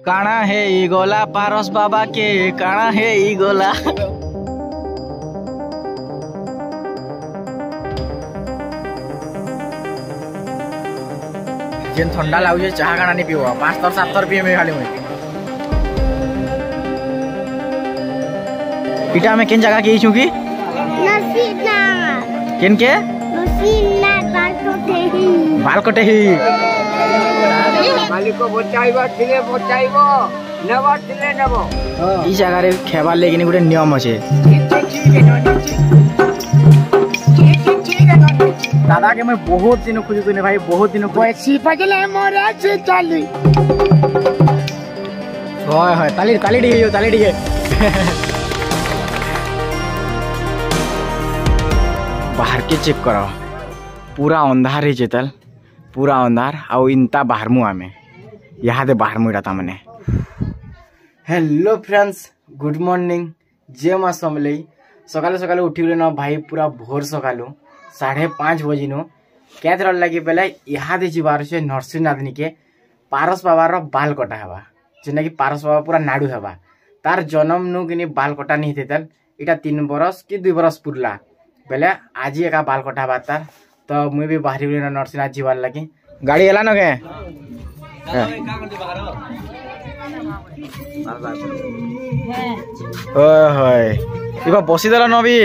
काना है ई गोला पारस बाबा के काना है ई गोला जेन ठंडा लागे चाह काना नहीं पीवा 5 तर 7 तर पीए खाली मुई इटा में केन जगह के छु की नसीनाथ केन के नसीनाथ बाल कटे ही मालिक को बचाइबो थिले बचाइबो नेबो थिले नेबो ई जगह रे खेबार लेकिन गुटे नियम अछि दादा के मैं बहुत दिन खोजु तने भाई बहुत दिन पैसी पगले मोरा से चाली होय होय ताली ताली डी ताली डी बाहर के चेक करो पूरा अंधार ही जेतल पूरा अंधार आउ इनता बाहर मु आमे यहाँ दे बाहर मुड़ा था मैंने हेलो फ्रेंड्स गुड मॉर्निंग जे माँ समले सकाले सकाले उठी गले ना भाई पूरा भोर सकालू 5:30 बजे नु क्या तरह लगी पहले यहाँ दे जीवार से नरसिंहनाथ के पारस बाबार बाल कटा हवा जेना कि पारस बाबा पूरा नाडू हवा तार जन्म नु कि बाल कटा नहीं थे इटा 3 बरस कि 2 बरस पुरला पहले आज एका बाल कटा हवा तार तो मुझे भी बाहरी गली नरसिंहनाथ जीवार लगी गाड़ी एला न के इबा बसी देला न भी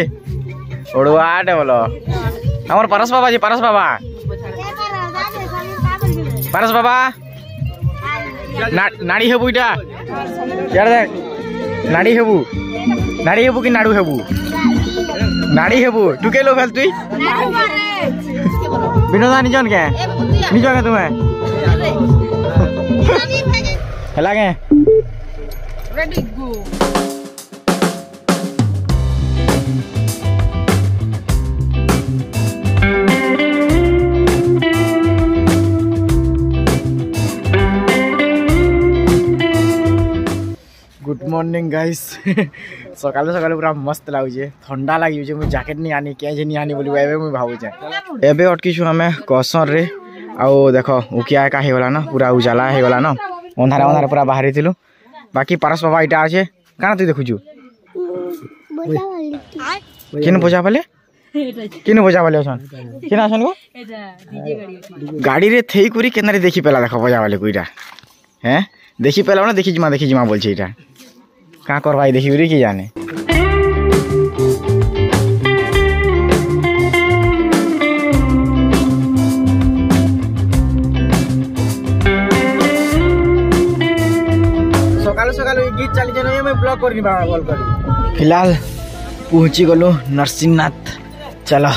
ओडुआटे बोलो हमर पारस बाबा जी पारस बाबा नाड़ी हेबू इटा यार देख नाड़ी हेबू कि नाडू हेबू नाड़ी हेबू तू के लो भेल तुई विनोदा निजन के तुम्हें हला के ready go good morning guys सकाल सकाल पूरा मस्त लागुचे ठंडा लगे मुझे जैकेट नहीं आनी क्या नहीं आनी बोली एबे मुझे भावुचे एबे अटकी छु हमें कसर रे आउ देखो उकिया का हेगला ना पूरा उजाला हेगला ना अंधारा अंधारा पूरा बाहरी थिलु बाकी पारस बाबा इटा आछे काना तू देखुछु किन बजा पाले असन किन असन को गाड़ी रे थेई कुरी केनारे देखि पेला देखो बजा वाले कोइटा हैं देखि पेला ना देखि जिमा बोल छे इटा का कर भाई देखि उरी की जाने सकाल गीत चली जाए मैं ब्लॉग कर कॉल कर फिलहाल पहुंची गलु नरसिंहनाथ चलो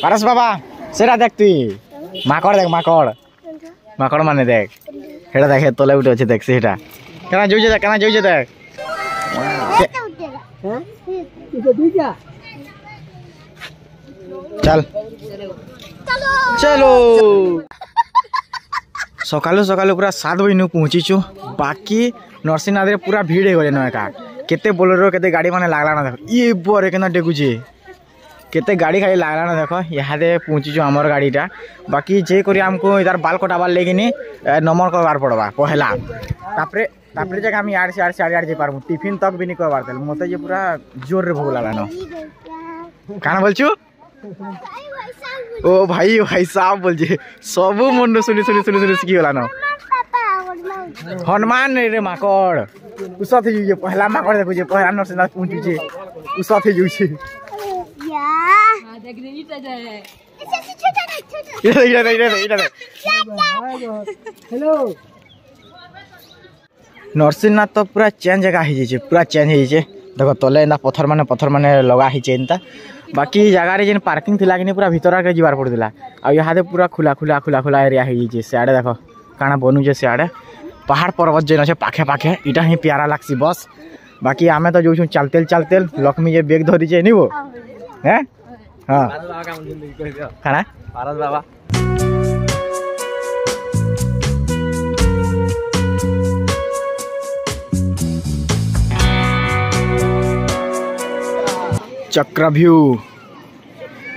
पारस बाबा सेरा देख तु माकड़ देख माकड़ माने देख हेड़ा देख तले उठे अच्छे देख सेटा केना जोइजे देख चल चलो सकालू पूरा 7 बजे नु पहुंची छु बाकी नरसिंहनाथ रे पूरा भीड़ हो गले न का केते बोलेरो केते गाड़ी माने लागला ना देखो ये बोरे केना डेगुजे केते गाड़ी खाली लागला ना देखो यहाँ दे पहुंची छु हमर गाड़ीटा बाकी जे करी हमको इधर बाल कटाबार लेगिनी नंबर करबार पड़बा पहला तापरे जगह हम यार से जे पारमु टिफिन तक भी नहीं करबार देल मते जे पूरा जोर रे भूख लागला न काना बोलछु ओ भाई साहब बोल जे सब मन सुनी की होला न हनुमान रे माकड़ उसा थे जे पहला माकड़ देखो जे पहला नरसिंहनाथ पहुंचू जे उसा थे जउ छे हां देख रे इटा जाए इटा हेलो नरसिंहनाथ तो पूरा चेंज जगह ही जे पूरा चेंज ही जे देखो तले ना पत्थर माने लगा ही चेनता बाकी जगह रे जेन पार्किंग थिला कि पूरा भीतर के जीवार पड़थिला आ यहाँ दे पूरा खुला एरिया ही जे सियाड़े देखो काना बनू जे सियाड़े पहाड़ पर्वत जेन আছে पाखे इटा ही प्यारा लागसी बस बाकी आमे तो जो चलते लक्ष्मी जे बैग धरी जे निबो हैं हां खाना पारस बाबा चक्रव्यू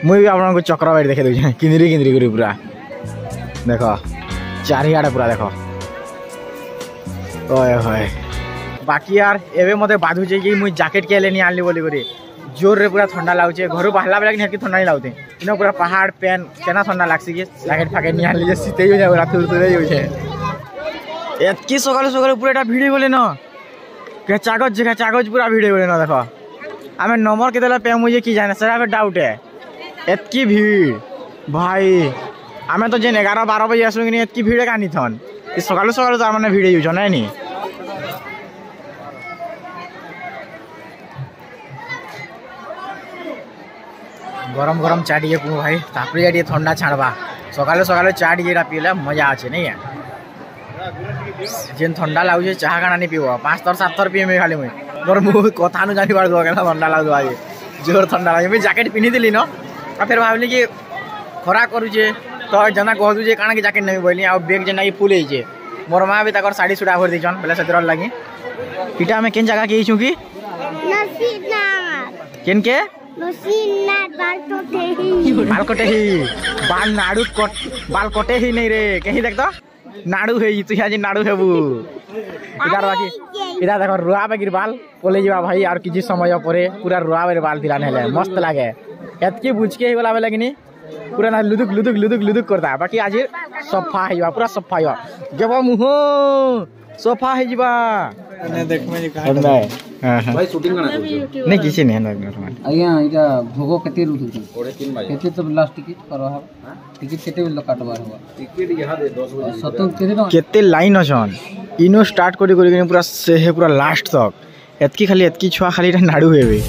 मुझे भी आपको चक्रवाइट देखे दूसरे किंदरी करी पूरा देख चारियाड़े पूरा देख ओए होए बाकी यार एबे मते बाधुचे कि मुई जैकेट के लेनी आनली बोली करी जोर रे पूरा ठंडा लाଗୁছে घरु बाहला बेला कि ठंडा नहीं लाउते इनो पूरा पहाड़ पेन केना ठंडा लागसी कि जैकेट फाके नहीं आनली जे सीते हो जाय रात तुरे हो छे एतकी सकाल सकाल पूरा एटा भिड़ी बोले न के कागज पूरा भिड़ी बोले न देखो आमे नंबर के देला पे मुझे की जाने सर डाउट है एतकी भीड़ भाई आमे तो जेन 11-12 बजे आसु कि एतकी भीड़ कानी थन ई सकाल सकाल तो माने भीड़ हो नै नी गरम गरम चा टे पीबू भाई तापर जा ठंडा छाड़वा सकाल सकाल चा टे पीले मजा अच्छे नहीं जेन ठंडा लगुचे चाह काना नहीं पीब 5 थर 7 थर पीएम खाली मुई मोर मुँह कथा नु जानी पार ठंडा लगो आज जोर ठंडा लगे मुझे जैकेट पिनी दिली न फिर भाविली कि खरा करुचे तो जना कहदु जे काना कि जैकेट नहीं बोली आ बैग जेना कि फुल होइचे मोर मां भी तकर साड़ी सुड़ा भर दिछन बेले सतिर लागि इटा में केन जगह के छु कि नसीनाथ केन के नसीनाथ बाल कटे ही बाल नाडू बाल कटे ही नहीं रे कहीं देख तो नाडू है तु आज नाडू हेबू इधर बाकी इधर देखो रुआ बेगिर बाल पोले जीवा भाई और किछि समय परे पूरा रुआ बेर बाल दिला नेले मस्त लागे एतकी बुझके ही वाला बेलगिनी पूरा ना लुदुक लुदुक लुदुक लुदुक करता बाकी आज सफा है पूरा सफा है जब मुह सफा है जीवा ने देख में जे कहा भाई शूटिंग करना नहीं किसी नहीं आज्ञा इटा भोगो केते रुदु 3:30 बजे केते तो लास्ट टिकट करवा टिकट केते बेल काटबार होबा टिकट यहां दे 10 बजे सतो केते लाइन अछन इनो स्टार्ट करी पूरा से है पूरा लास्ट तक एतकी खाली एतकी छुआ खाली नाडू हेबे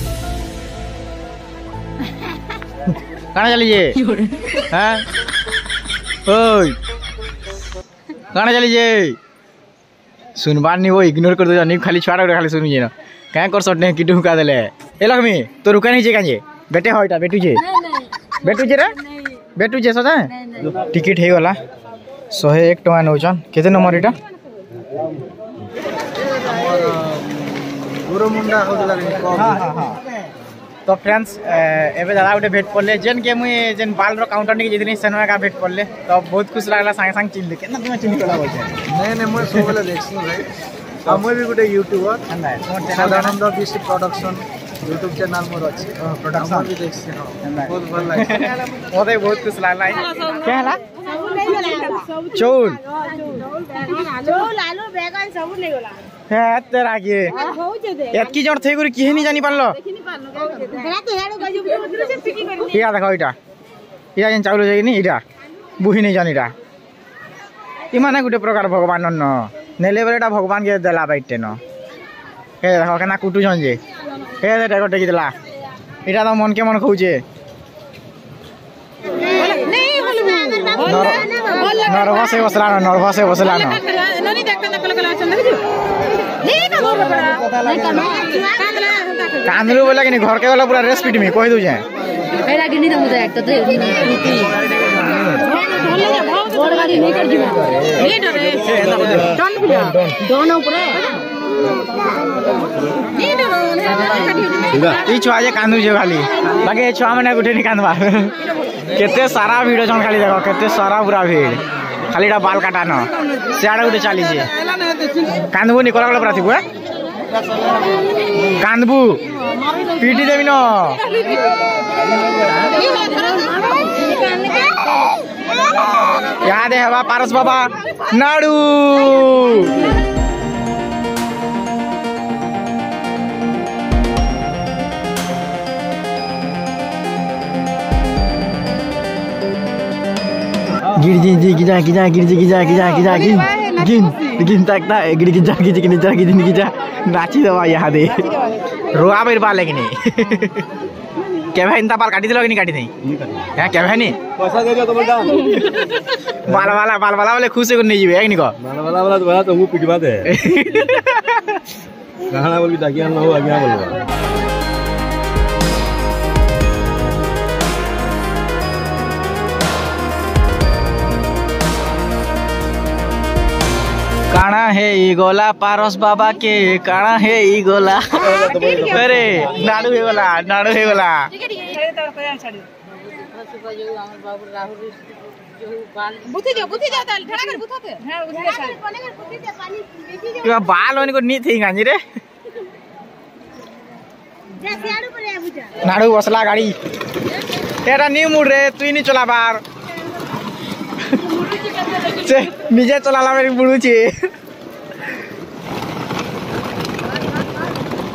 काना चली जे हां ओय काना चली जे सुनबार नहीं वो इग्नोर कर दो नहीं खाली छुआ खाली सुनिए ना क्या कर सकते हैं किटू का देले ए लक्ष्मी तो रुका नहीं जे काजे बेटे हो इटा बेटू जे रे बेटू जे सदा टिकट हे वाला 101 टका नौचन केते नंबर इटा गुरु मुंडा हो देला हां हां हां तो फ्रेंड्स एबे दादा उठे भेट पड़ले जेन के मुई जेन बाल रो काउंटर नहीं जेदिन सनवा का भेट पड़ले तो बहुत खुश लागला संग संग चिल्ले केना तुम चिल्ली कला बोलछे नहीं नहीं मैं सबले देखछु भाई हम भी गोटे YouTuber Sadanand BC production YouTube channel मोर अछि प्रोडक्शन भी देखछि बहुत भल लागे ओदे बहुत खुश लागला के हला चौल आलू बैगन सब ले गेला है तेरा के एतकी जण थई गुरी किहे नहीं जानी पारलो किया देखो इटा इटा जेन चाउल जाई नी इटा बुही नहीं जानी इटा इमाने गुटे प्रकार भगवान न नेले बेलेटा भगवान के देला बैठे न हे देखो केना कुटु जन जे हे देखो टेकी देला इटा तो मन के मन खौजे नर्वस है बसला न ननी देखते न कल आछन देखि कांदरू बोला कि घर के वाला पूरा रेस्पिट में कह दू जाए एरा गिनी त मुझे एक तो बोर्ड गाड़ी नहीं कर जीवा नहीं डरे डन बिया डन ऊपर नहीं डरो ई छुआ जे कांदू जे खाली बाकी ए छुआ माने गुटे नहीं कांदवा केते सारा भीड़ जन खाली देखो केते सारा पूरा भीड़ खाली बाल काटा न सियाड़ा गुटे चली जे कांदबू निकला गला प्राथी बुआ कांदबू पीटी देबी न याद है पारस बाबा नाडू गिर जी गिजा गिन तकता गिर गिजा नाची दवा यहाँ दे रोआ बेर बाल लेकिन क्या भाई इनता बाल काटी दिलो कि नहीं काटी नहीं हां क्या भाई नहीं पैसा दे दियो तो बेटा बाल वाला वाले खुश हो नहीं जीवे एक निको बाल वाला तो मुंह पिटवा दे गाना बोल भी दागिया ना हो आगे बोल काना है ई गोला पारस बाबा के काना है ई गोला अरे नाडू है गोला बुथी जाओ ताल ठड़ा कर बुथाते हां बुथी जाओ कि बाल होने को नहीं थी गांजी रे नाड़ू बसला गाड़ी तेरा नहीं मुड़ रे तू ही नहीं चला बार निजे चला मेरी बुड़ूची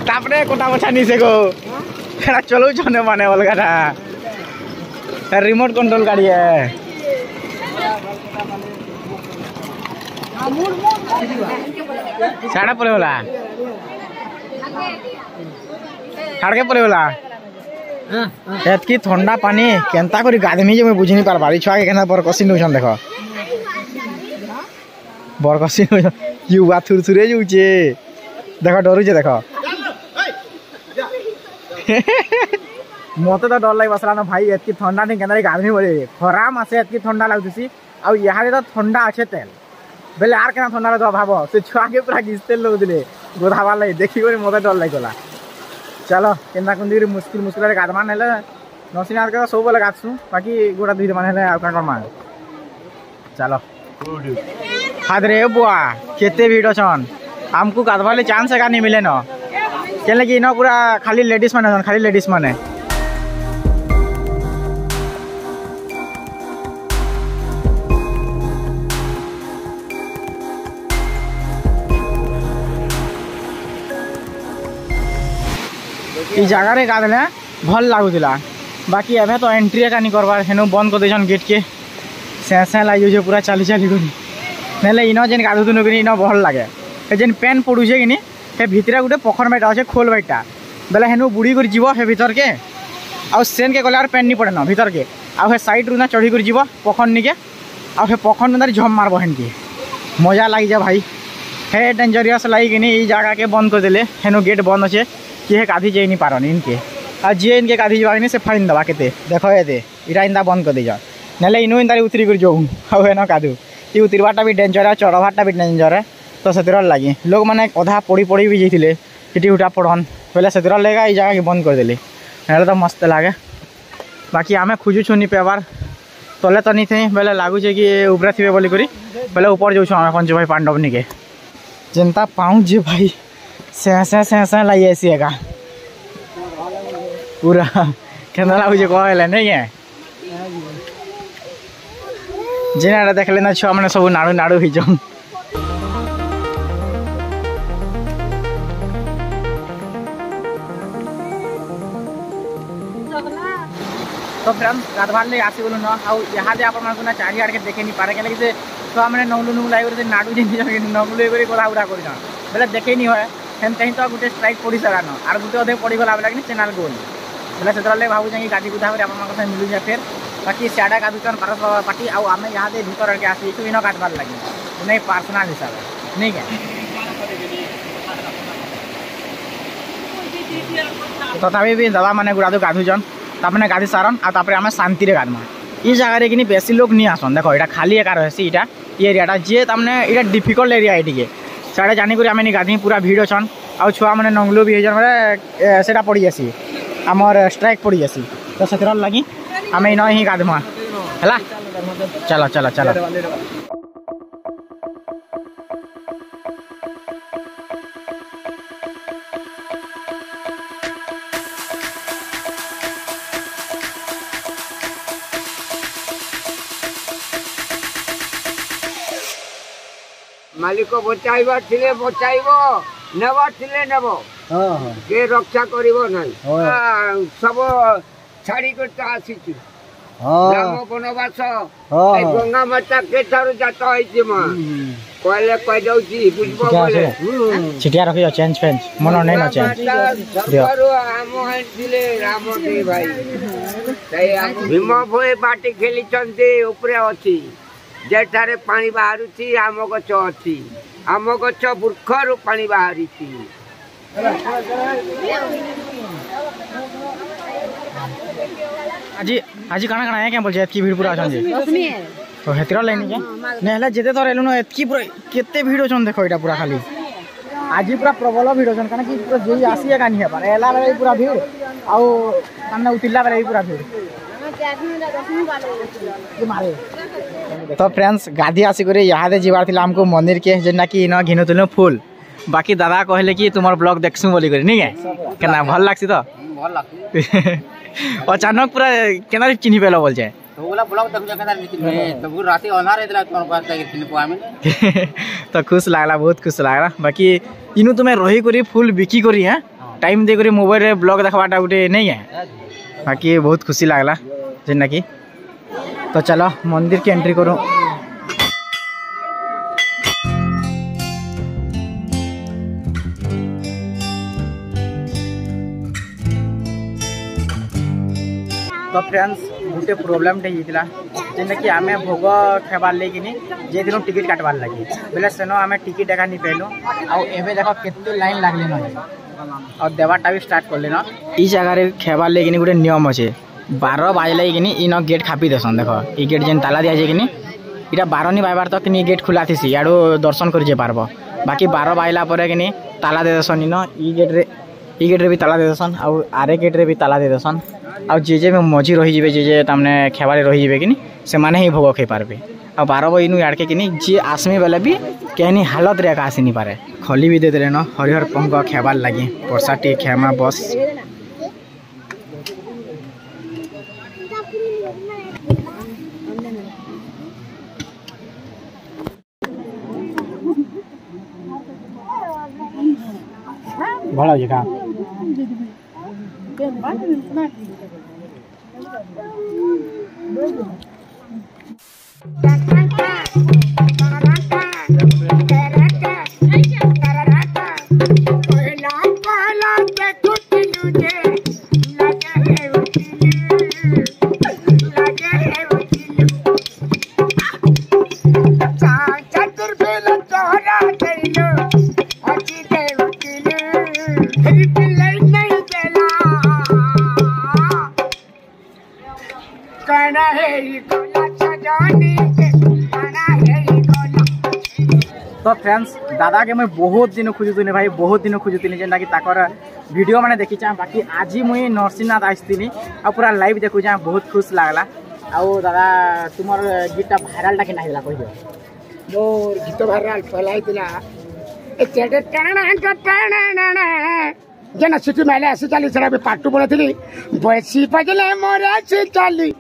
तापरे कोटा बछा नहीं से को एरा चलो चने माने अलगा ना रिमोट कंट्रोल गाड़ी है साड़ा पड़े होला हाड़के पड़े होला एतकी ठंडा पानी केनता करी गाधमी जे मैं बुझी नहीं पारबा छुआ के केना बरकसी नउछन देखो बरकसी युवा थुरथुरे जुचे देखो डरुचे देखो मते तो डर लाग बसला ना भाई एतकी ठंडा नहीं केना गाधमी बोले खरा मासे एतकी ठंडा लागुसी आ यहाँ तो ठंडा अच्छे तेल बेले आर केना ठंडा तो भाबो से छुआ के पूरा गिस्तेल लोग दिले गोधावा लाई देखी करे मते डर लागला चलो केना कुंदी मुश्किल मुश्किल रे गाधमा नेले नसीनार के सब बोले गाछू बाकी गोड़ा दुई माने हेले आ का करमा चलो हादरे बुआ केते भीड़ छन हमको गाधवाले चांस का नहीं मिले न केले कि न पूरा खाली लेडीज माने खाली लेडीज माने जगार गाधले भल लगुला बाकी एवं तो एंट्री एका नहीं करवार हेनु बंद कर देछन गेट के से लगे पूरा चली चली करी ना इन जेन गाधुन कि इन भल लगे जेन पेन पड़ुचे कि हे भितर गोटे पखर बैठा अच्छे खोल बैठा बेले हेनु बुड़ी कर जीव हे भीतर के आउ सेन के गले पेन नहीं पड़े न भीतर के आउ हे साइड रू ना चढ़ी कर जीव पखर निके आउ हे पखर ना झम मारब हेन के मजा लगी जा भाई हे डेंजरियस लगी कि जगह के बंद कर देले हेनु गेट बंद अच्छे कि हे गाधी जाई नहीं पारन इनके और जी इनके गाधी जावा से फाइन दबा के देखो ये इरा इंदा बंद कर दे ना इनू इंदा उतरी कर जाऊँ आउ न कादू ये उतरवाटा भी डेंजर है चढ़वाटा भी डेंजर है तो से लगी लोग मैंने अधा पड़ी पड़ी भी जाते हिटी उठा पड़न पहले से लगा ये जगह बंद कर देली ना तो मस्त लगे बाकी आम खोजुछु नहीं पेबार तले तो नहीं थे बेले लगुचे कि ऊपर थे बोली पहले ऊपर जाऊँ आम पंचु भाई पांडवनी के जेनता पाऊँ जे भाई से लगी ऐसी एका पूरा केना लगुचे कहले नहीं है जेना देखले ना छुआ मैंने सब नाड़ू नाड़ू ही जम तो फ्रेंड्स गाधवाल ले आसी बोलो ना आउ यहाँ दे आपण मानको ना चारियाड़ के देखे नहीं पारे के लगे छुआ मैंने नौलू नुलू लाइव नाड़ू जे नौलू कर कोला उड़ा कर बेले देखे नहीं है हेन कहीं तो गोटे स्ट्राइक पड़ी सारान आर गोटे अधे पड़ीगला बेला कि चैनल गोल बोले से भाव जाए गाधी गुधा आप मिलू जाए फिर बाकी सियाड़ा गाधुचन पारस बाबा पार्टी आउ आम यहाँ दे भीतर के आसी इन गाधवार लगे नहीं पर्सनाल हिसाब से नहीं क्या तथापि भी दादा मैंने गुड़ा गाधुचन तापने गाधी सारन आम शांति गाधमा ये जगह कि बेसी लोग नहीं आसन देखो यहाँ खाली एका रही ये एरियाटा जी तमें यहाँ डिफिकल्ट एरिया ये साढ़े जानिक आम नहीं गाधी पूरा भीड़ अच्छन आउ छुआ मैंने नंगलू भी से पड़ी जासी आमर स्ट्राइक पड़ी जासी तो से लगी आम इन ही गाधमा है चलो चलो चलो मालिक को बचाइबा थिले बचाइबो नेबा थिले नेबो के रक्षा करिवो नै सब छाड़ी कर त आसीछु राम वनवास ए गंगा माता के थारु जाता होई जे मा कहले कह जाउ छी बुझबो बोले छिटिया रखियो चेंज फेंज मन नै न चेंज दियो आम थिले राम दे भाई तै भीम भोए बाटी खेली चंदे ऊपर अछि जेठारे पानी बाहरुची आम गछ अच्छी आम गछ वृक्षरू पानी बाहरी आज आज काना काना क्या बोल एतकी भीड़ पूरा अछन जे तो हेतिर लाइन के नेहला जेते थर एलु न एतकी पूरा केते भीड़ अछन देखो एटा पूरा खाली आज पूरा प्रबल भीड़ अछन काना कि पूरा जेई आसी का नहीं पारे एला बेले पूरा भीड़ आउ काना उतिला बेले पूरा भीड़ तो फ्रेंड्स गाधी आसिक यहाँ दे जीवार थिला हमको मंदिर के जेना कि इन घिनुतलु फूल बाकी दादा कहले कि तुम ब्लॉग देखसु बोली कर नहीं है केना भल लागसी तो भल लागसी अचानक पूरा केना चिन्हि पेलो बोल जाए तो बोला ब्लॉग देखु केना चिन्हि तो राती अंधार हेतला कोन बात के चिन्हि पामे तो खुश लागला बहुत खुश लागला बाकी इनु तुम्हें रही करी फुल बिकी करी है टाइम दे करी मोबाइल रे ब्लॉग देखबाटा उठे नहीं है बाकी बहुत खुशी लागला जेना कि तो चलो मंदिर की एंट्री करूँ तो फ्रेंड्स गोटे प्रोब्लेम होता जेना कि आम भोग खेबार लगे जे दिन टिकट काटबार लगे बोले सेन आम टिकट एका नहीं पेलु आबे देख केते लाइन लागले न और देवाटा भी स्टार्ट करले न ई जगह रे खेबार लगे गोटे नियम अच्छे 12 बाजले कि इन गेट खापी देसन देख ई गेट जेन ताला दिया कि इटा 12 नहीं बाजबार तक कि गेट खुला थी याडू दर्शन कर पारब बाकी 12 बाजला पर कि ताला दे देसन इन ई गेट रे भी ताला दे देसन आरे गेट रे भी ताला दे देसन आ जे मझी रही जे तमने खेबारे रही कि से माने ही भोग खे पारबे आ 12 बजे इनु याडके कि जे आसमी बेले भी कहनी हालत रे का आसी नहीं पारे खली भी दे देले न हरिहर पंग खेबार लगी परसा टे खेमा बस भला जगह तो फ्रेंड्स दादा के मैं बहुत दिन खोजुनी भाई बहुत दिन खोजुनी जेनटा कि ताकर वीडियो मैंने देखी बाकी आज मुई नरसिंहनाथ आसती आ पूरा लाइव देखु बहुत खुश लगला आउ दादा तुम गीतटा भाइरालटा के नाइला कहि मोर गीत भाइराल फैलाइतिला जेना सिटी मेले आसी चली सेटा भी पाटू पढ़ी बसी बजले मोर आसी चली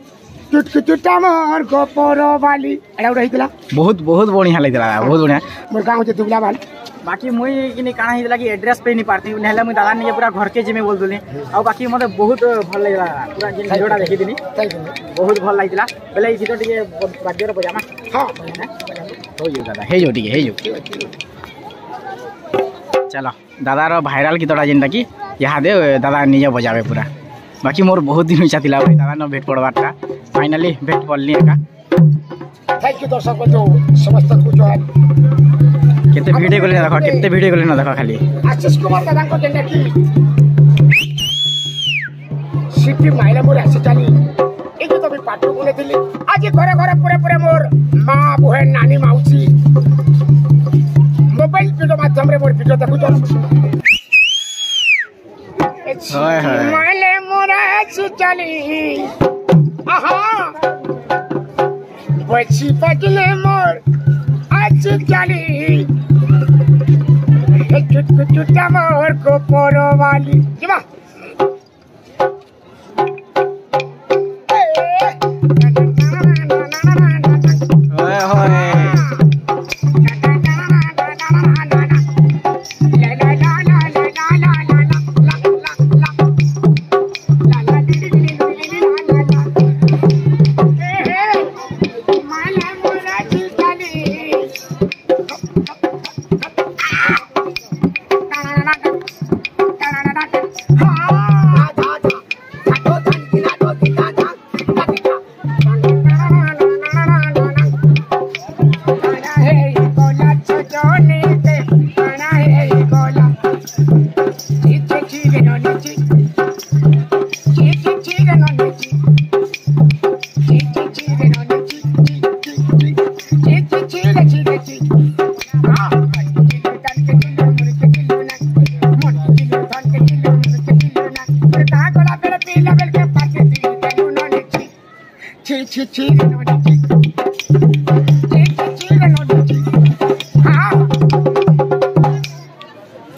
चुटकुचुटा मोर गोपर बाली एटा रहीतिला बहुत बहुत बढ़िया लगिला बहुत बढ़िया मोर गांव जे दुबला बाल बाकी मुई कि काना हिला कि एड्रेस पे नहीं पारती नहले मुई दादा ने पूरा घर के जिमे बोल दुली आ बाकी मते बहुत भल लगिला पूरा जे वीडियोटा देखि दिनी बहुत भल लागिला बेले ई गीत टिके बाद्य रे बजामा हां हो जो दादा हे जो टिके हे जो चलो दादा रो भाइराल गीतटा जेनटा कि यहाँ दे दादा निजे बजावे पूरा बाकी मोर बहुत दिन इच्छा थिला भाई दादा न भेट पड़बारटा फाइनली भेट पड़ली एका थैंक यू दर्शक बंधु समस्त को जोहार केते वीडियो करले देखो केते वीडियो करले न देखो खाली आशीष कुमार दादा को जेना कि सिटी माइला मोर आसी चली ए तो भी पाटू बोले थिली आज घरे घरे पूरे पूरे मोर मां बहन नानी माउसी मोबाइल वीडियो माध्यम रे मोर वीडियो देखु तो हाय हाय माले मोरा आसी चली आहा बची पगले मोर आसी चली चुटकुचुटा मोर को पोरो वाली जीवा ओए होए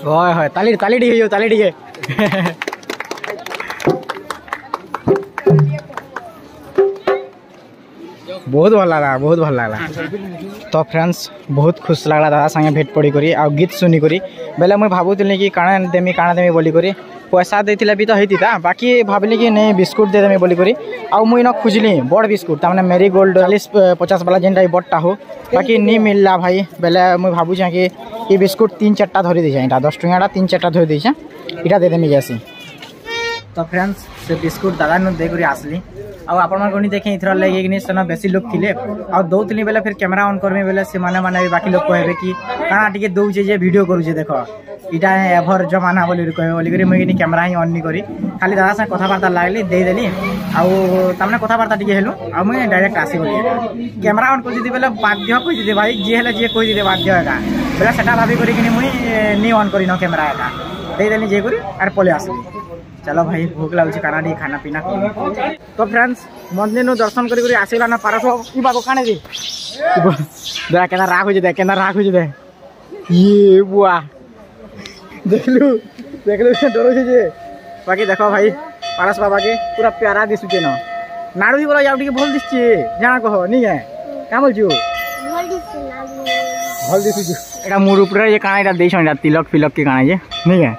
হয় হয় তালি তালি দিয়ে যাও তালি দিয়ে बहुत भल लगा बहुत भल लगा तो फ्रेंड्स बहुत खुश लगला दादा संगे भेट पड़ी करी आ गीत सुनी करी बेले मुझे भावुली कि काଣା देमी बोली करी पैसा देथिला भी तो होती था बाकी भाविली कि नहीं बिस्कुट दे देमी बोली करी आ मुई न खोजली बड़ बिस्कुट तमाने मेरी गोल्ड 40-50 वाला जेनटा बड़टा हो बाकी नहीं मिलला भाई बेले मुई भावुचे कि ये बिस्कुट 3-4टा धरी देछे एटा 10 टंका 3-4टा धरी देछे इटा दे देमी जासी तो फ्रेंड्स से बिस्कुट दादा न दे करी आसली आउ आपण मन देखे इथर लगे सेना बेसी लोग थिले आ दौतली बेले फिर कैमरा ऑन करमे बेले से माने भी बाकी लोग कहबे कि काना टिके दउजे जे वीडियो करूजे देखो इटा एभर जमाना बोली कहबे बोली करी मुई कैमरा ही ऑन नहीं करी खाली दादा से कथा बार्ता लागली दे देली आउ तमने कथा बार्ता टिके हेलु आ मुई डायरेक्ट आसी बोली कैमरा ऑन कर दिदे बेले बाध्य कहि दिदे भाई जे हेले जे कहि दिदे बाध्य एका बेले सेटा भाबी करी कि मुई नी ऑन करी न कैमरा एका दे देली जे करी आर पले आसली चलो भाई भूख लगुच काना टी खाना पीना तो फ्रेंड्स मंदिर दर्शन करी आसला ना पारस ई बाको काने दे देख केना राख हो जे केना राख हो जे ये बुआ देखलु डरो जे बाकी देखो भाई पारस बाबा के पूरा प्यारा दिसुचे न नाडू भी बोला जाउ टी भल दिसचे जाना कहो नी है का बोलछु भल दिसुचे एटा मोर ऊपर जे काना एटा देछन तिलक फिलक के काना जे नी है